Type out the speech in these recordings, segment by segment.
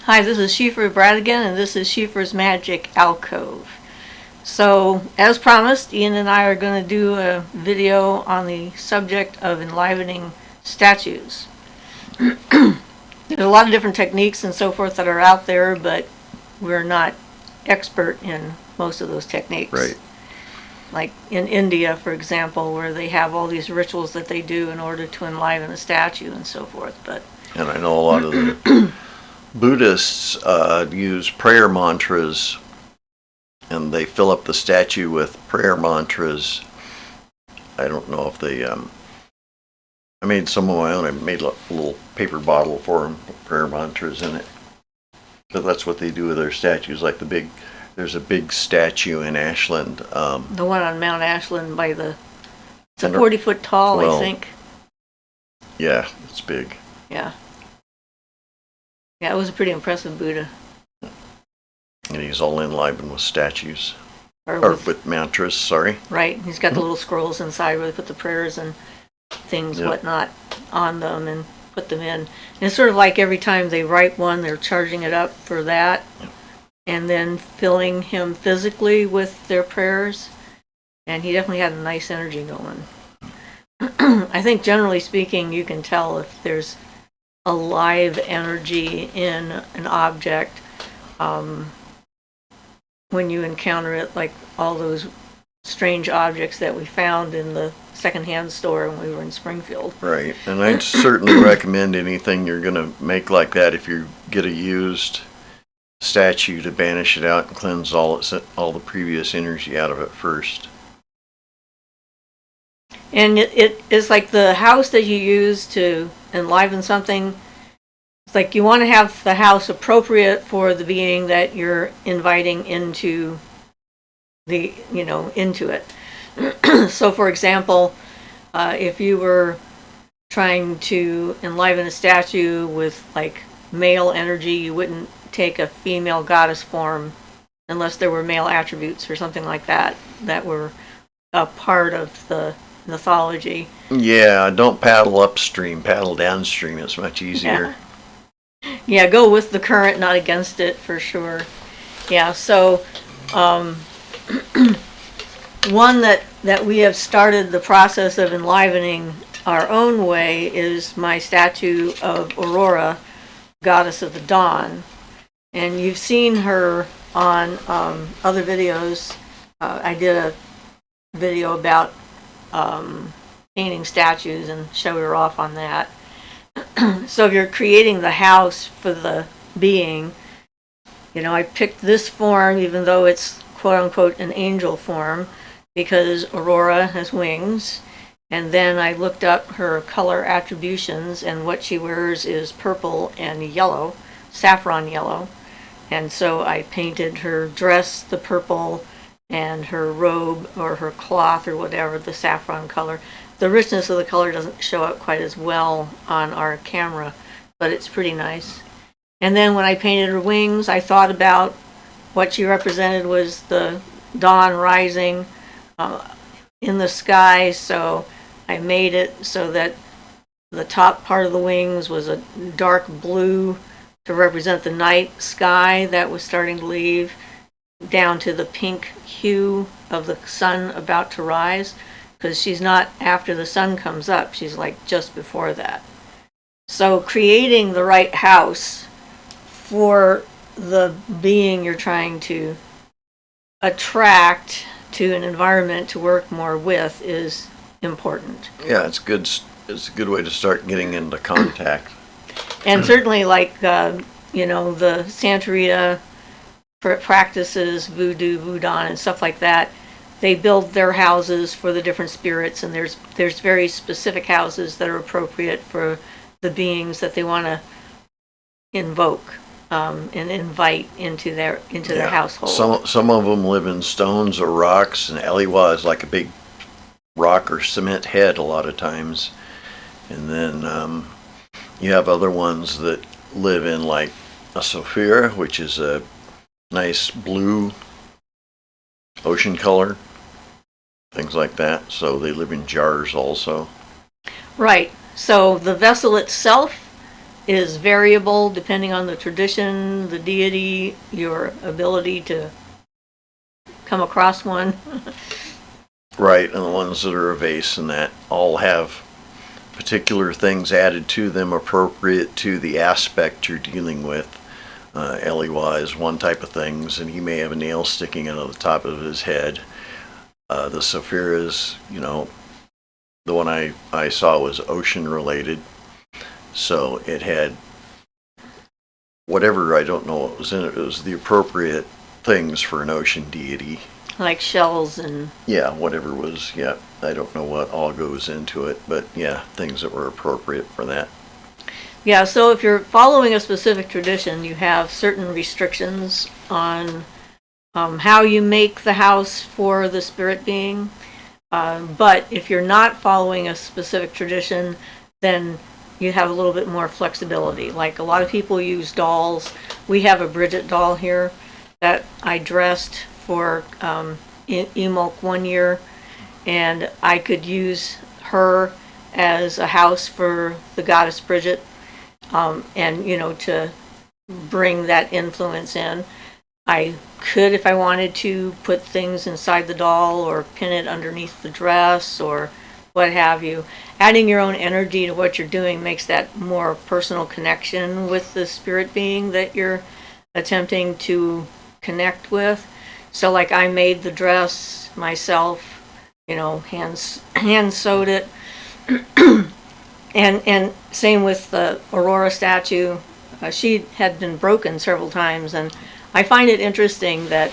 Hi, this is Siofra Bradigan, and this is Siofra's Magic Alcove. So, as promised, Ian and I are going to do a video on the subject of enlivening statues. There's a lot of different techniques and so forth that are out there, but we're not expert in most of those techniques. Right. Like in India, for example, where they have all these rituals that they do in order to enliven a statue and so forth. And I know a lot of the Buddhists use prayer mantras, and they fill up the statue with prayer mantras. I don't know if they, I made some of my own. I made a little paper bottle for them, with prayer mantras in it. But that's what they do with their statues, like there's a big statue in Ashland. The one on Mount Ashland it's a 40-foot tall, I think. Yeah, it's big. Yeah. Yeah, it was a pretty impressive Buddha. And he's all enlivened with statues. Or with mantras, sorry. Right. He's got the little scrolls inside where they put the prayers and things, whatnot, on them and put them in. And it's sort of like every time they write one, they're charging it up for that. And then filling him physically with their prayers. And he definitely had a nice energy going. I think generally speaking, you can tell if there's a live energy in an object when you encounter it, like all those strange objects that we found in the secondhand store when we were in Springfield. Right, and I'd certainly recommend anything you're going to make like that, if you get a used statue, to banish it out and cleanse all the previous energy out of it first. And it is like the house that you use to enliven something. It's like you want to have the house appropriate for the being that you're inviting into into it. So, for example, if you were trying to enliven a statue with like male energy, you wouldn't take a female goddess form unless there were male attributes or something like that were a part of the mythology. Yeah, don't paddle upstream, paddle downstream. It's much easier. Yeah, go with the current, not against it, for sure. Yeah, so one that we have started the process of enlivening our own way is my statue of Aurora, goddess of the dawn. And you've seen her on other videos. I did a video about painting statues and show her off on that. So if you're creating the house for the being, I picked this form even though it's quote unquote an angel form because Aurora has wings. And then I looked up her color attributions, and what she wears is purple and yellow, saffron yellow. And so I painted her dress the purple and her robe or her cloth or whatever the saffron color. The richness of the color doesn't show up quite as well on our camera, but it's pretty nice. And then when I painted her wings, I thought about what she represented was the dawn rising in the sky, so I made it so that the top part of the wings was a dark blue to represent the night sky that was starting to leave, down to the pink hue of the sun about to rise, because she's not after the sun comes up, she's like just before that. So creating the right house for the being you're trying to attract to an environment to work more with is important. Yeah, it's good. It's a good way to start getting into contact. And certainly, like the Santeria practices, voodoo, voodoo, and stuff like that, they build their houses for the different spirits, and there's very specific houses that are appropriate for the beings that they want to invoke and invite into their household. Some of them live in stones or rocks, and Eliwa is like a big rock or cement head a lot of times. And then you have other ones that live in like a Siofra, which is a nice blue ocean color, things like that. So they live in jars also. Right. So the vessel itself is variable depending on the tradition, the deity, your ability to come across one. Right, and the ones that are a vase and that all have particular things added to them appropriate to the aspect you're dealing with. Eliwa is one type of things, and he may have a nail sticking out of the top of his head. The Siofra is, the one I saw was ocean related. So it had whatever, I don't know what was in it. It was the appropriate things for an ocean deity. Like shells and... Yeah, whatever was, yeah. I don't know what all goes into it, but yeah, things that were appropriate for that. Yeah, so if you're following a specific tradition, you have certain restrictions on how you make the house for the spirit being. But if you're not following a specific tradition, then you have a little bit more flexibility. Like a lot of people use dolls. We have a Bridget doll here that I dressed for Emulk one year, and I could use her as a house for the goddess Bridget, and to bring that influence in. I could, if I wanted to, put things inside the doll or pin it underneath the dress or what have you. Adding your own energy to what you're doing makes that more personal connection with the spirit being that you're attempting to connect with. So like I made the dress myself, hand sewed it. and same with the Aurora statue. She had been broken several times, and I find it interesting that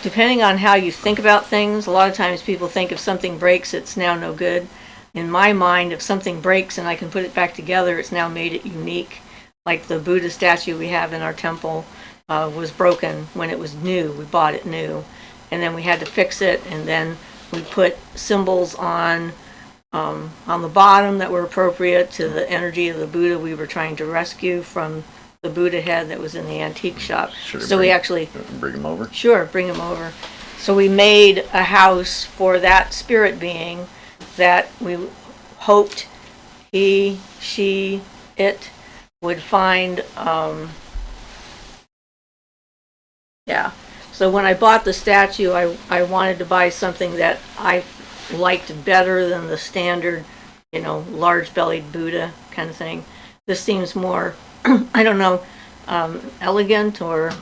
depending on how you think about things, a lot of times people think if something breaks, it's now no good. In my mind, if something breaks and I can put it back together, it's now made it unique. Like the Buddha statue we have in our temple was broken when it was new. We bought it new. And then we had to fix it, and then we put symbols on the bottom that were appropriate to the energy of the Buddha we were trying to rescue from the Buddha head that was in the antique shop. We actually bring him over. Sure, bring him over. So we made a house for that spirit being that we hoped he, she, it would find. So when I bought the statue, I wanted to buy something that I liked better than the standard, large-bellied Buddha kind of thing. This seems more, I don't know, elegant or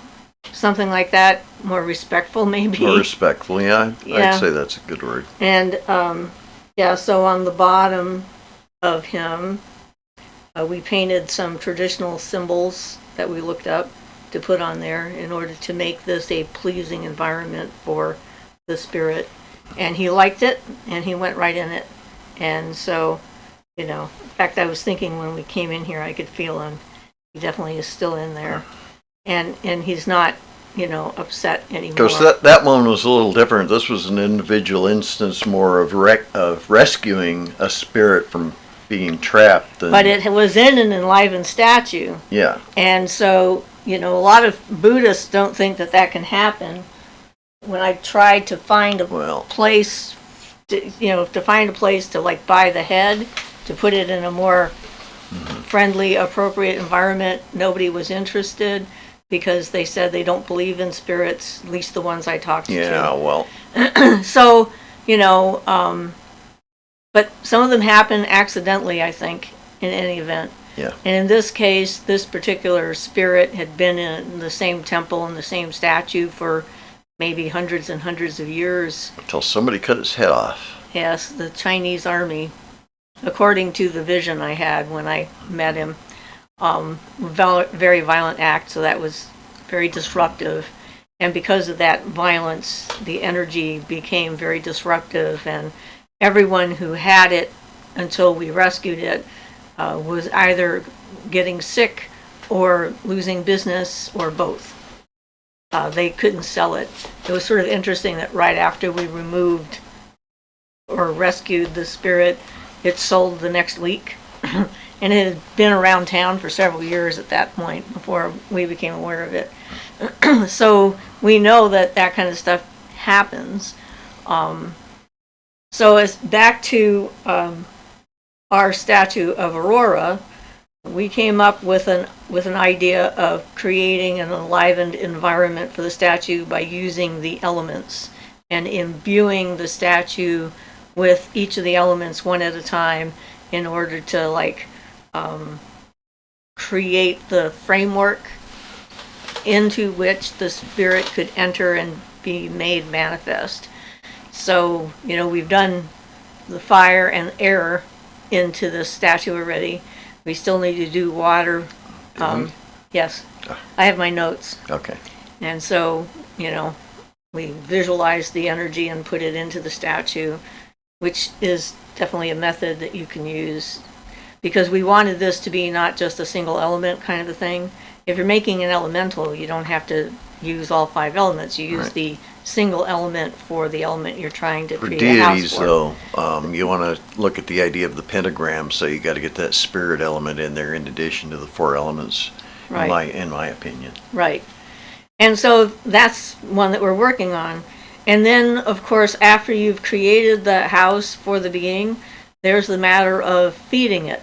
something like that, more respectful maybe. More respectful, yeah. Yeah. I'd say that's a good word. And so on the bottom of him, we painted some traditional symbols that we looked up to put on there in order to make this a pleasing environment for the spirit. And he liked it, and he went right in it. And so, in fact, I was thinking when we came in here, I could feel him. He definitely is still in there. And he's not, upset anymore. Because that one was a little different. This was an individual instance more of rescuing a spirit from being trapped. But it was in an enliven statue. Yeah. And so, a lot of Buddhists don't think that can happen. When I tried to find a place, to find a place to buy the head, to put it in a more friendly, appropriate environment, nobody was interested because they said they don't believe in spirits, at least the ones I talked to. Yeah, well. So, but some of them happen accidentally, I think, in any event. Yeah. And in this case, this particular spirit had been in the same temple and the same statue for maybe hundreds and hundreds of years. Until somebody cut his head off. Yes, the Chinese army, according to the vision I had when I met him. Very violent act, so that was very disruptive. And because of that violence, the energy became very disruptive, and everyone who had it until we rescued it was either getting sick or losing business or both. They couldn't sell it. It was sort of interesting that right after we removed or rescued the spirit, it sold the next week. And it had been around town for several years at that point before we became aware of it. So we know that kind of stuff happens. So as back to our statue of Aurora, we came up with an idea of creating an enlivened environment for the statue by using the elements and imbuing the statue with each of the elements one at a time in order to create the framework into which the spirit could enter and be made manifest. So, we've done the fire and air into the statue already. We still need to do water. Yes, I have my notes. Okay. And so, we visualize the energy and put it into the statue, which is definitely a method that you can use, because we wanted this to be not just a single element kind of a thing. If you're making an elemental, you don't have to use all 5 elements. You use Right. the single element for the element you're trying to For create a house deities, for. though, you want to look at the idea of the pentagram, so you got to get that spirit element in there in addition to the 4 elements, Right. in my opinion. Right. And so that's one that we're working on. And then, of course, after you've created the house for the being, there's the matter of feeding it.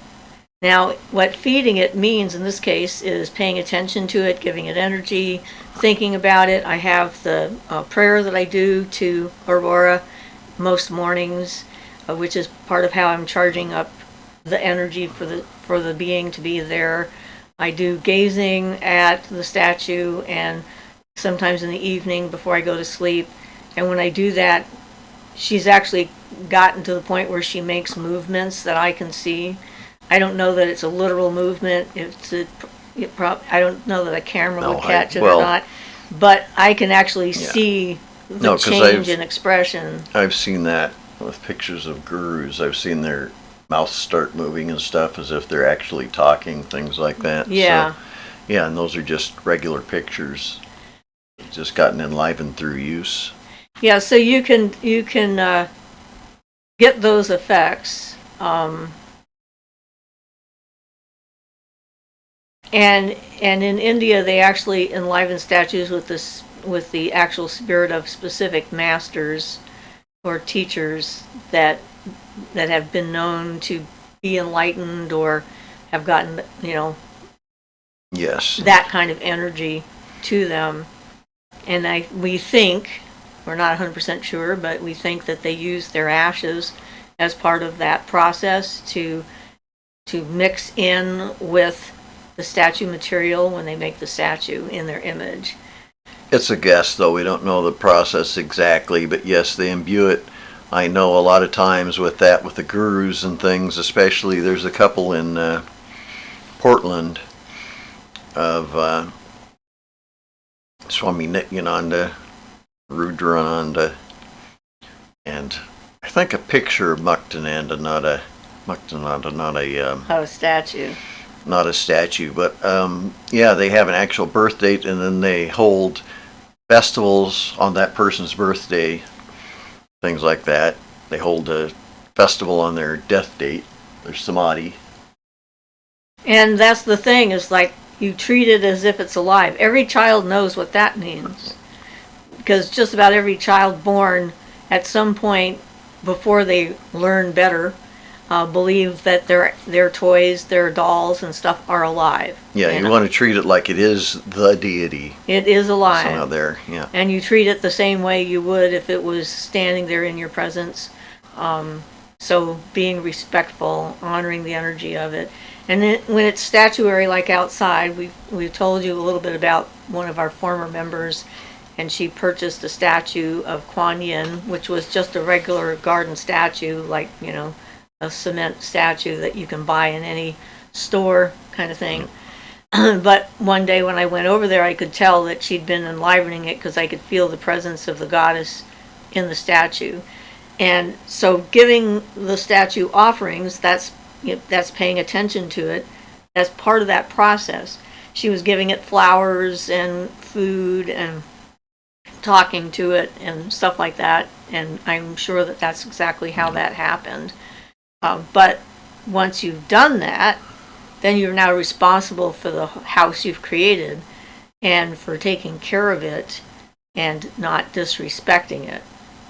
Now, what feeding it means in this case is paying attention to it, giving it energy, thinking about it. I have the prayer that I do to Aurora most mornings, which is part of how I'm charging up the energy for the being to be there. I do gazing at the statue, and sometimes in the evening before I go to sleep. And when I do that, she's actually gotten to the point where she makes movements that I can see. I don't know that it's a literal movement. I don't know that a camera would catch it or not. But I can actually see the change in expression. I've seen that with pictures of gurus. I've seen their mouths start moving and stuff as if they're actually talking, things like that. Yeah. So, yeah, and those are just regular pictures. Just gotten enlivened through use. Yeah, so you can get those effects. And in India, they actually enliven statues with the actual spirit of specific masters or teachers that have been known to be enlightened or have gotten Yes. that kind of energy to them. And we think, we're not 100% sure, but we think that they use their ashes as part of that process to mix in with the statue material when they make the statue in their image. It's a guess, though. We don't know the process exactly, but yes, they imbue it. I know a lot of times with the gurus and things, especially there's a couple in Portland of Swami Nityananda, Rudrananda, and I think a picture of Muktananda, not a statue. Not a statue, but yeah, they have an actual birth date, and then they hold festivals on that person's birthday, things like that. They hold a festival on their death date, their samadhi. And that's the thing, is like you treat it as if it's alive. Every child knows what that means, because just about every child born at some point before they learn better believe that their toys, their dolls and stuff are alive. Yeah, you want to treat it like it is the deity. It is alive. Somehow there, yeah. And you treat it the same way you would if it was standing there in your presence. So being respectful, honoring the energy of it. And then when it's statuary, like outside, we've told you a little bit about one of our former members, and she purchased a statue of Kuan Yin, which was just a regular garden statue, like, a cement statue that you can buy in any store kind of thing. But one day when I went over there, I could tell that she'd been enlivening it because I could feel the presence of the goddess in the statue. And so giving the statue offerings, that's paying attention to it. That's part of that process. She was giving it flowers and food and talking to it and stuff like that. And I'm sure that that's exactly how that happened. But once you've done that, then you're now responsible for the house you've created and for taking care of it and not disrespecting it.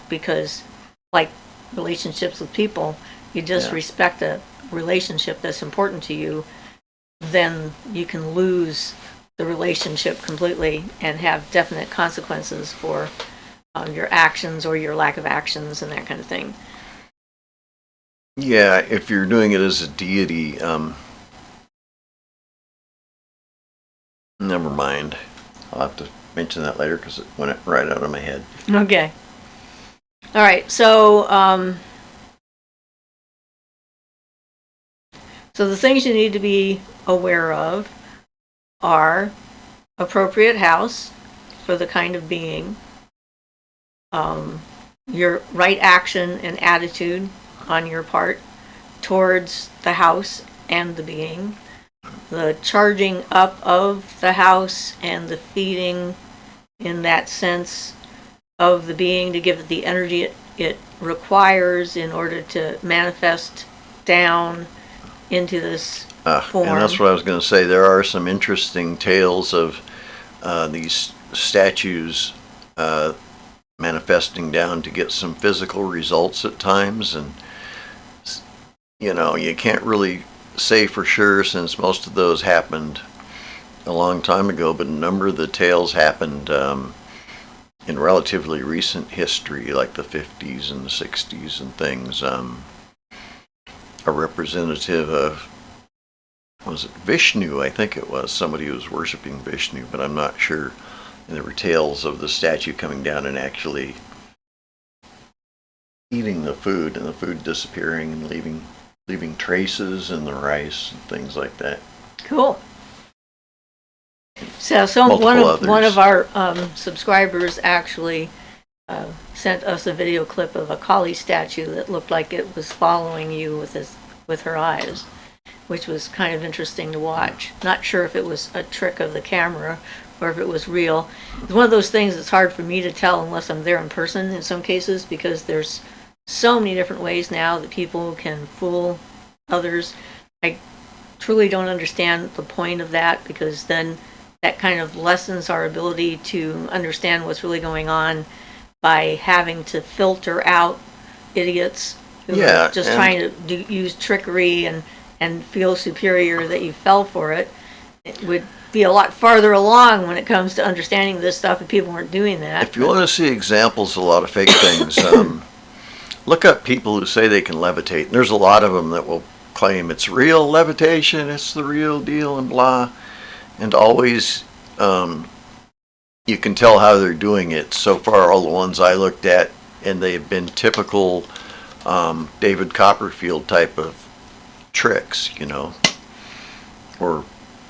Because, like relationships with people, you disrespect a relationship that's important to you, then you can lose the relationship completely and have definite consequences for your actions or your lack of actions and that kind of thing. Yeah, if you're doing it as a deity, never mind. I'll have to mention that later because it went right out of my head. Okay. All right. So, so the things you need to be aware of are appropriate house for the kind of being, your right action and attitude on your part towards the house and the being, the charging up of the house and the feeding in that sense of the being to give it the energy it requires in order to manifest down into this form. And that's what I was going to say. There are some interesting tales of these statues manifesting down to get some physical results at times, and you can't really say for sure since most of those happened a long time ago, but a number of the tales happened in relatively recent history, like the 50s and the 60s and things. A representative of, was it Vishnu? I think it was somebody who was worshiping Vishnu, but I'm not sure. And there were tales of the statue coming down and actually eating the food, and the food disappearing and leaving traces in the rice and things like that. Cool. So one of our subscribers actually sent us a video clip of a Kali statue that looked like it was following you with her eyes, which was kind of interesting to watch. Not sure if it was a trick of the camera or if it was real. It's one of those things that's hard for me to tell unless I'm there in person in some cases, because there's so many different ways now that people can fool others. I truly don't understand the point of that, because then that kind of lessens our ability to understand what's really going on by having to filter out idiots who are just trying to use trickery and feel superior that you fell for it. It would be a lot farther along when it comes to understanding this stuff if people weren't doing that. If you want to see examples of a lot of fake things, look up people who say they can levitate. And there's a lot of them that will claim it's real levitation, it's the real deal, and blah. And always, you can tell how they're doing it. So far, all the ones I looked at, and they've been typical David Copperfield type of tricks, or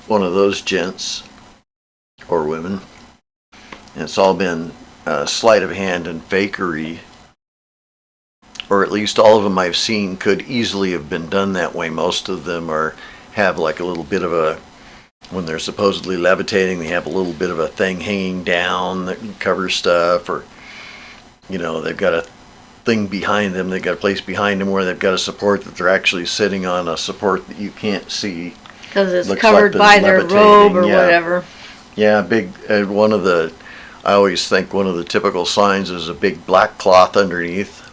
one of those gents or women. And it's all been sleight of hand and fakery, or at least all of them I've seen could easily have been done that way. Most of them have like a little bit of a, when they're supposedly levitating, they have a little bit of a thing hanging down that covers stuff, or they've got a thing behind them, they've got a place behind them where they've got a support that they're actually sitting on, a support that you can't see because it's covered by their robe or whatever. Yeah, big. I always think one of the typical signs is a big black cloth underneath.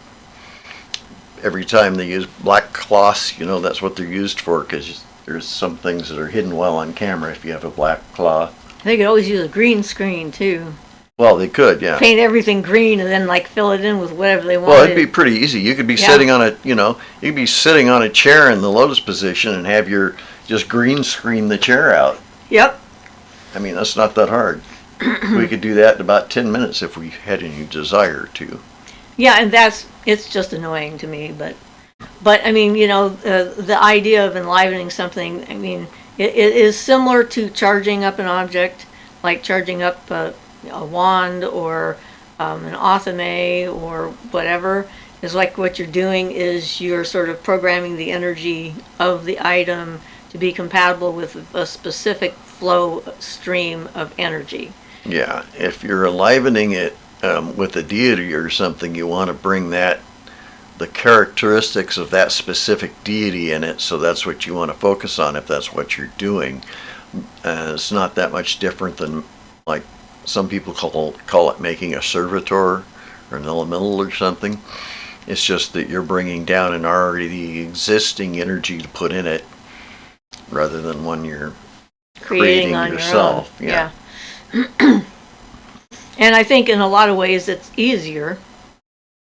Every time they use black cloths, that's what they're used for, because there's some things that are hidden well on camera if you have a black cloth. They could always use a green screen too. Well, they could, yeah. Paint everything green and then fill it in with whatever they want. Well, it'd be pretty easy. You could be sitting on a chair in the lotus position and have your just green screen the chair out. Yep. I mean, that's not that hard. We could do that in about 10 minutes if we had any desire to. Yeah, and it's just annoying to me, but I mean, the idea of enlivening something, I mean, it is similar to charging up an object, like charging up a wand or an athame or whatever. Is like what you're doing is you're sort of programming the energy of the item to be compatible with a specific flow stream of energy. Yeah, if you're enlivening it with a deity or something, you want to bring the characteristics of that specific deity in it, so that's what you want to focus on if that's what you're doing. It's not that much different than, like, some people call it making a servitor or an elemental or something. It's just that you're bringing down an already existing energy to put in it rather than one you're creating on yourself. Your own. Yeah. And I think in a lot of ways it's easier.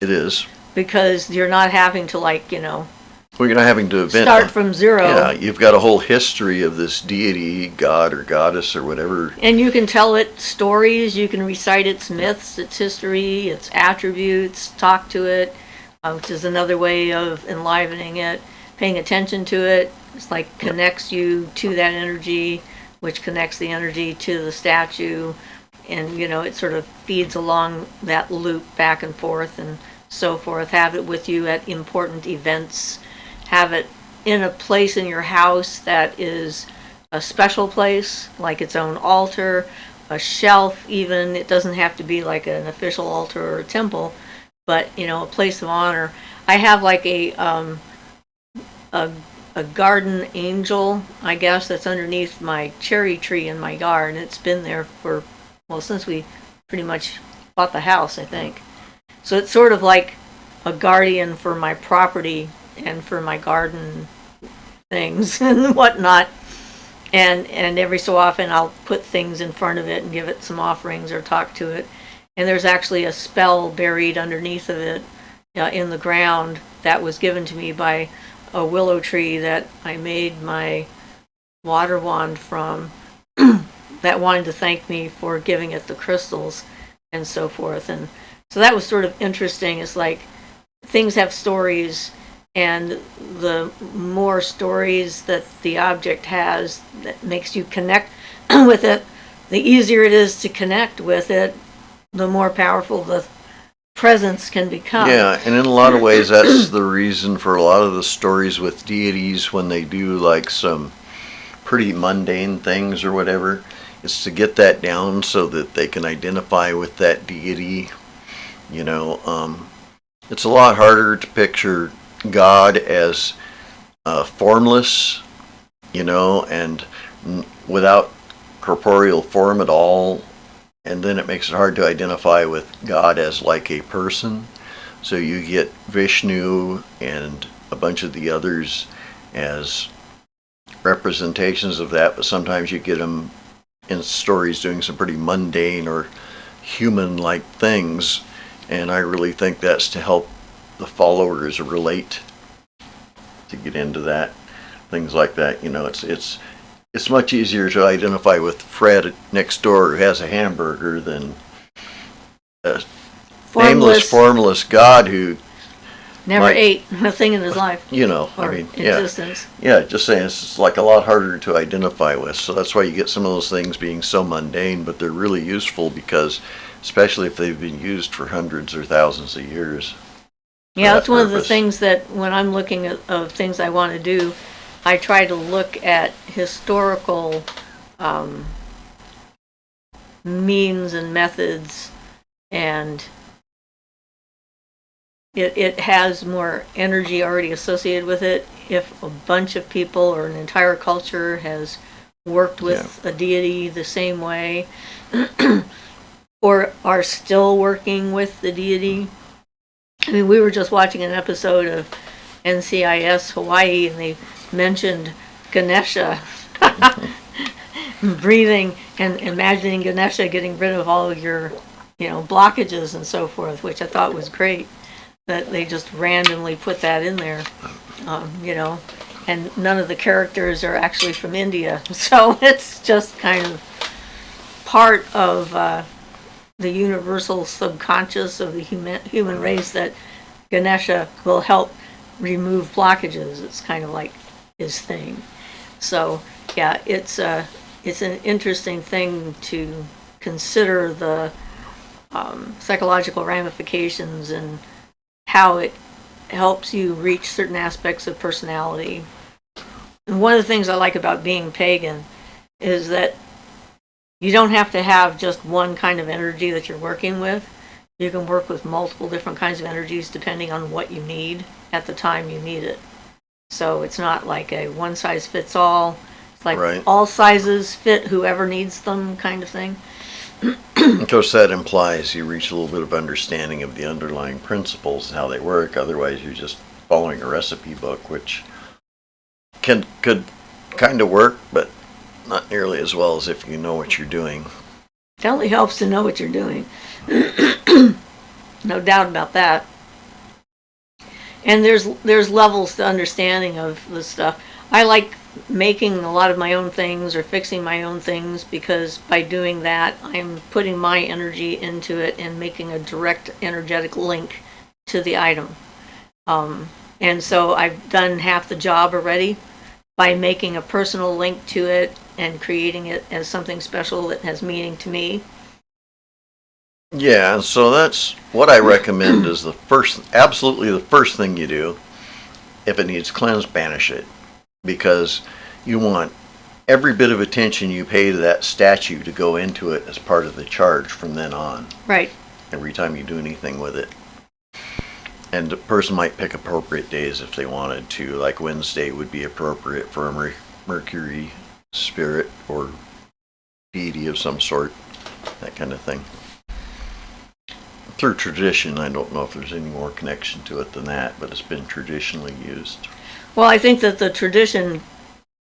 It is. Because you're not having to well, you're not having to start from zero. Yeah, you've got a whole history of this deity, god or goddess or whatever. And you can tell it stories, you can recite its myths, its history, its attributes, talk to it, which is another way of enlivening it. Paying attention to it, it's like connects you to that energy, which connects the energy to the statue. And, it sort of feeds along that loop back and forth and so forth. Have it with you at important events. Have it in a place in your house that is a special place, like its own altar, a shelf even. It doesn't have to be like an official altar or a temple, but, a place of honor. I have like a garden angel, I guess, that's underneath my cherry tree in my yard. It's been there since we pretty much bought the house, I think. So it's sort of like a guardian for my property and for my garden things and whatnot. And every so often I'll put things in front of it and give it some offerings or talk to it. And there's actually a spell buried underneath of it in the ground that was given to me by a willow tree that I made my water wand from that wanted to thank me for giving it the crystals and so forth. And so that was sort of interesting. It's like things have stories, and the more stories that the object has that makes you connect with it, the easier it is to connect with it, the more powerful the presence can become. Yeah, and in a lot of ways that's the reason for a lot of the stories with deities when they do like some pretty mundane things or whatever, is to get that down so that they can identify with that deity. It's a lot harder to picture God as formless, and without corporeal form at all. And then it makes it hard to identify with God as like a person. So you get Vishnu and a bunch of the others as representations of that, but sometimes you get them in stories doing some pretty mundane or human-like things. And I really think that's to help the followers relate, to get into that, things like that. It's much easier to identify with Fred next door who has a hamburger than a nameless, formless God who never ate a thing in his life. Existence. Yeah, just saying, it's like a lot harder to identify with. So that's why you get some of those things being so mundane, but they're really useful because, especially if they've been used for hundreds or thousands of years. Yeah, that's one of the things that when I'm looking at things I want to do, I try to look at historical means and methods, and it has more energy already associated with it if a bunch of people or an entire culture has worked with a deity the same way or are still working with the deity. I mean, we were just watching an episode of NCIS Hawaii, and they mentioned Ganesha breathing and imagining Ganesha getting rid of all of your, blockages and so forth, which I thought was great that they just randomly put that in there, and none of the characters are actually from India. So it's just kind of part of the universal subconscious of the human race that Ganesha will help remove blockages. It's kind of like his thing. So yeah, it's an interesting thing to consider the psychological ramifications and how it helps you reach certain aspects of personality. And one of the things I like about being pagan is that you don't have to have just one kind of energy that you're working with. You can work with multiple different kinds of energies depending on what you need at the time you need it. So it's not like a one size fits all. It's like all sizes fit whoever needs them kind of thing. Of course, that implies you reach a little bit of understanding of the underlying principles and how they work. Otherwise, you're just following a recipe book, which could kind of work, but not nearly as well as if you know what you're doing. It only helps to know what you're doing. No doubt about that. And there's levels to understanding of the stuff. I like making a lot of my own things or fixing my own things because by doing that, I'm putting my energy into it and making a direct energetic link to the item. And so I've done half the job already by making a personal link to it and creating it as something special that has meaning to me. Yeah, so that's what I recommend is absolutely the first thing you do. If it needs cleansed, banish it. Because you want every bit of attention you pay to that statue to go into it as part of the charge from then on. Right. Every time you do anything with it. And the person might pick appropriate days if they wanted to, like Wednesday would be appropriate for a Mercury spirit or deity of some sort, that kind of thing. Through tradition, I don't know if there's any more connection to it than that, but it's been traditionally used. Well, I think that the tradition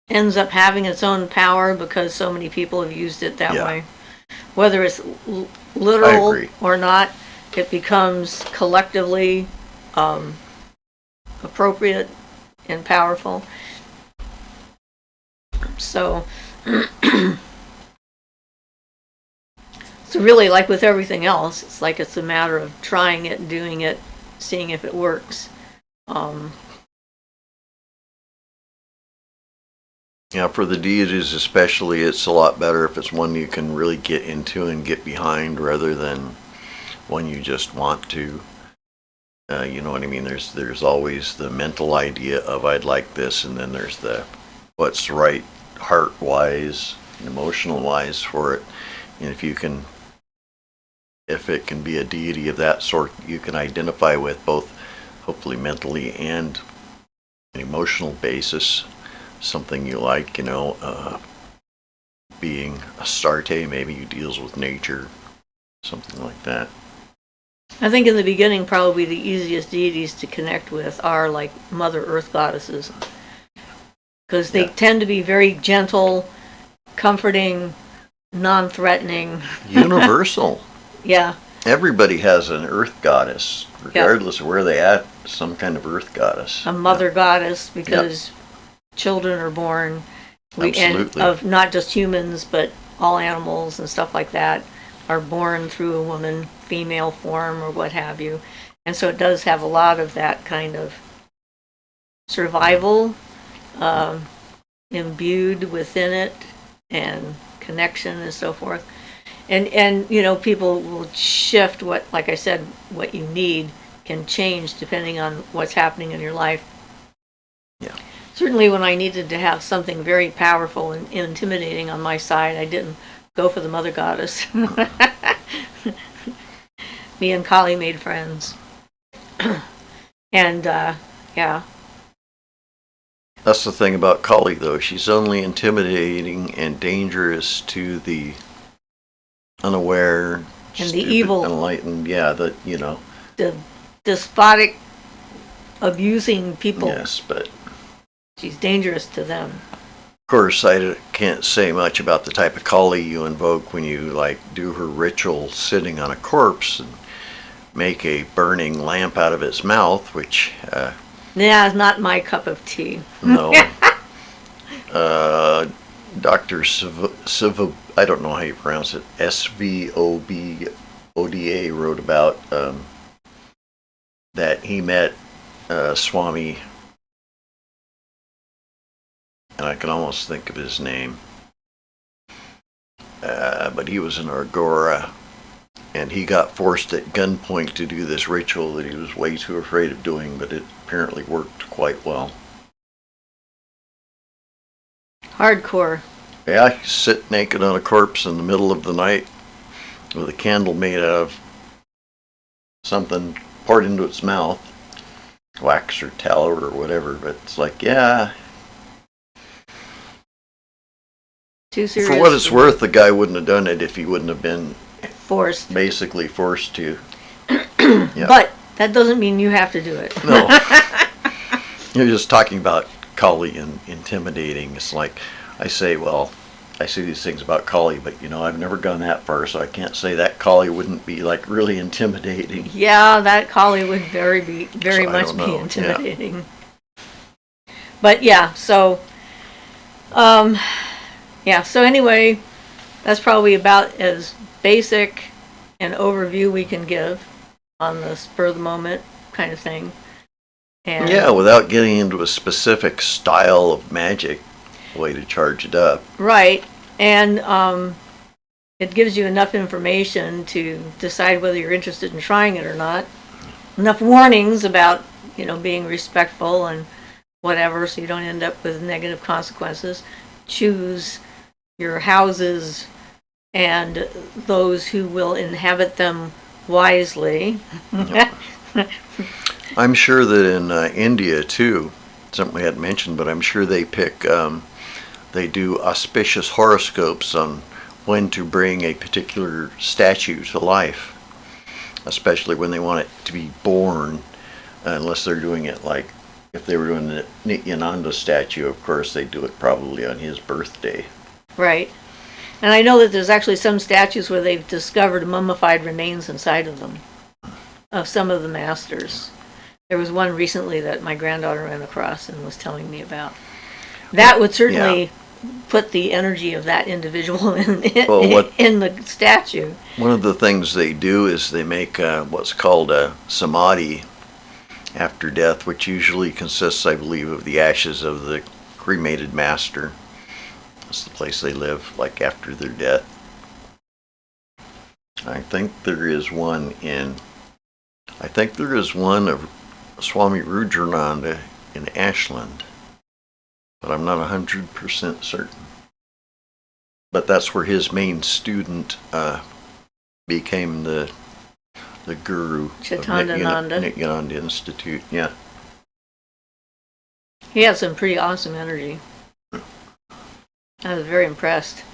ends up having its own power because so many people have used it that way. Whether it's literal or not, it becomes collectively appropriate and powerful. So, so really, like with everything else, it's like it's a matter of trying it, doing it, seeing if it works. Yeah, for the deities especially, it's a lot better if it's one you can really get into and get behind rather than one you just want to. You know what I mean? There's always the mental idea of I'd like this, and then there's the what's right heart-wise and emotional-wise for it. And if it can be a deity of that sort, you can identify with both, hopefully mentally and an emotional basis. Something you like, being Astarte, maybe who deals with nature, something like that. I think in the beginning, probably the easiest deities to connect with are like Mother Earth goddesses, because they tend to be very gentle, comforting, non-threatening. Universal. Yeah. Everybody has an earth goddess, regardless of where they at, some kind of earth goddess. A mother goddess, because children are born, and of not just humans, but all animals and stuff like that are born through a woman, female form or what have you. And so it does have a lot of that kind of survival imbued within it and connection and so forth. And people will shift what, like I said, what you need can change depending on what's happening in your life. Yeah. Certainly when I needed to have something very powerful and intimidating on my side, I didn't go for the mother goddess. Me and Kali made friends. And, yeah. That's the thing about Kali, though. She's only intimidating and dangerous to the unaware, and stupid, the evil, enlightened, the despotic, abusing people. Yes, but she's dangerous to them. Of course, I can't say much about the type of Kali you invoke when you do her ritual sitting on a corpse and make a burning lamp out of its mouth, which it's not my cup of tea. No. Dr. I don't know how you pronounce it, Svoboda wrote about that he met Swami, and I can almost think of his name, but he was an Agora, and he got forced at gunpoint to do this ritual that he was way too afraid of doing, but it apparently worked quite well. Hardcore. Yeah, sit naked on a corpse in the middle of the night with a candle made out of something poured into its mouth, wax or tallow or whatever, but it's too serious. For what it's worth, the guy wouldn't have done it if he wouldn't have been basically forced to. Yeah. But that doesn't mean you have to do it. No. You're just talking about Kali and intimidating. It's like I say, well, I say these things about Kali, but I've never gone that far, so I can't say that Kali wouldn't be like really intimidating. Yeah, that Kali would very So I much don't be know, intimidating. But yeah, so so anyway, that's probably about as basic an overview we can give on the spur of the moment kind of thing. And Yeah, without getting into a specific style of magic, way to charge it up. right. And it gives you enough information to decide whether you're interested in trying it or not. Enough warnings about, being respectful and whatever, so you don't end up with negative consequences. Choose your houses and those who will inhabit them wisely. I'm sure that in India too, something we hadn't mentioned, but I'm sure they they do auspicious horoscopes on when to bring a particular statue to life, especially when they want it to be born, unless they're doing it like, if they were doing the Nityananda statue, of course they'd do it probably on his birthday. Right. And I know that there's actually some statues where they've discovered mummified remains inside of them, of some of the masters. There was one recently that my granddaughter ran across and was telling me about. That would certainly put the energy of that individual in the statue. One of the things they do is they make what's called a samadhi after death, which usually consists, I believe, of the ashes of the cremated master. That's the place they live, like after their death. I think there is one of Swami Rudraనంda in Ashland, but I'm not 100% certain. But that's where his main student became the guru of Nityananda Institute. Yeah. He had some pretty awesome energy. I was very impressed.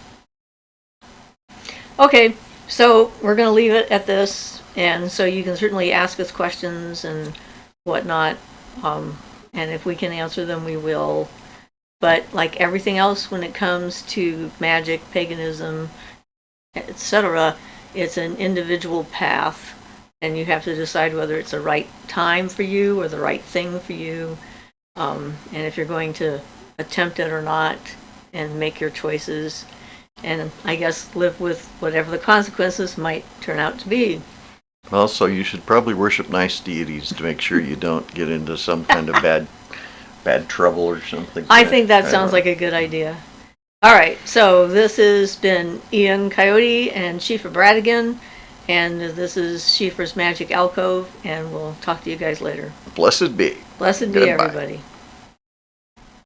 Okay, so we're going to leave it at this, and so you can certainly ask us questions and whatnot, and if we can answer them, we will. But like everything else when it comes to magic, paganism, etc., it's an individual path, and you have to decide whether it's the right time for you or the right thing for you, and if you're going to attempt it or not, and make your choices, and I guess live with whatever the consequences might turn out to be. Also, you should probably worship nice deities to make sure you don't get into some kind of bad trouble or something. I think that sounds like a good idea. All right, so this has been Ian Coyote and Siofra Bradigan, and this is Siofra's Magic Alcove, and we'll talk to you guys later. Blessed be. Blessed be, Goodbye. everybody.